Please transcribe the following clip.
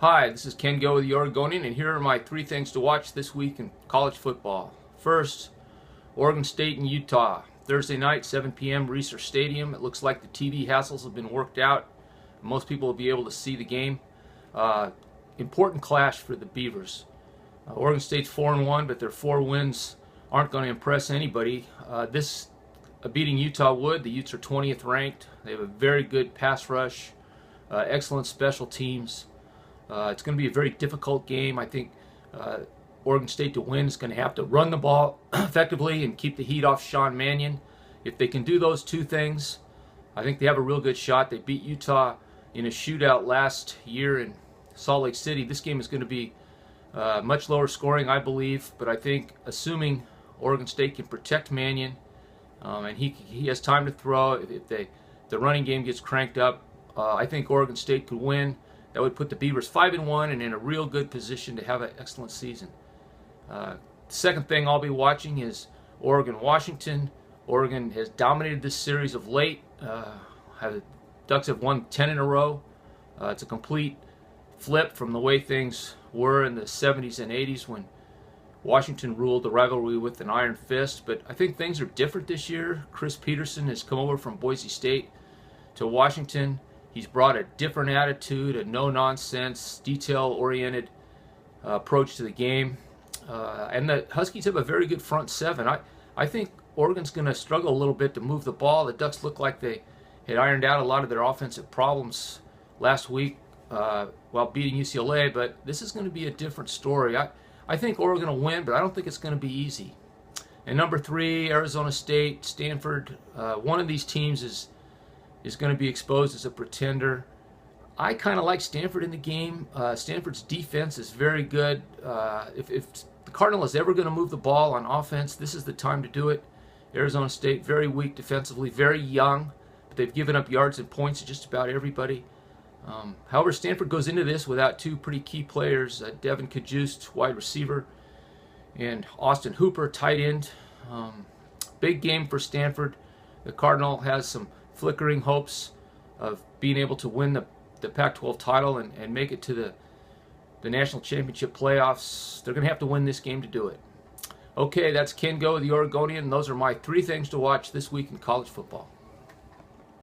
Hi, this is Ken Go with the Oregonian, and here are my three things to watch this week in college football. First, Oregon State and Utah. Thursday night, 7 p.m., Reser Stadium. It looks like the TV hassles have been worked out. Most people will be able to see the game. Important clash for the Beavers. Oregon State's 4-1, but their 4 wins aren't going to impress anybody. This beating Utah would. The Utes are 20th ranked. They have a very good pass rush, excellent special teams. It's going to be a very difficult game. I think Oregon State to win is going to have to run the ball effectively and keep the heat off Sean Mannion. If they can do those two things, I think they have a real good shot. They beat Utah in a shootout last year in Salt Lake City. This game is going to be much lower scoring, I believe, but I think assuming Oregon State can protect Mannion and he has time to throw, if the running game gets cranked up, I think Oregon State could win. That would put the Beavers 5-1 and in a real good position to have an excellent season. The second thing I'll be watching is Oregon-Washington. Oregon has dominated this series of late. The Ducks have won 10 in a row. It's a complete flip from the way things were in the 70s and 80s when Washington ruled the rivalry with an iron fist. But I think things are different this year. Chris Peterson has come over from Boise State to Washington. He's brought a different attitude, a no-nonsense, detail-oriented approach to the game. And the Huskies have a very good front seven. I think Oregon's going to struggle a little bit to move the ball. The Ducks look like they had ironed out a lot of their offensive problems last week while beating UCLA, but this is going to be a different story. I think Oregon will win, but I don't think it's going to be easy. And number 3, Arizona State, Stanford. One of these teams is going to be exposed as a pretender. I kind of like Stanford in the game. Stanford's defense is very good. If the Cardinal is ever going to move the ball on offense, this is the time to do it. Arizona State, very weak defensively, very young, but they've given up yards and points to just about everybody. However, Stanford goes into this without 2 pretty key players, Devin Cajuste, wide receiver, and Austin Hooper, tight end. Big game for Stanford. The Cardinal has some flickering hopes of being able to win the Pac-12 title and make it to the national championship playoffs. They're going to have to win this game to do it. Okay, that's Ken Go, the Oregonian. Those are my 3 things to watch this week in college football.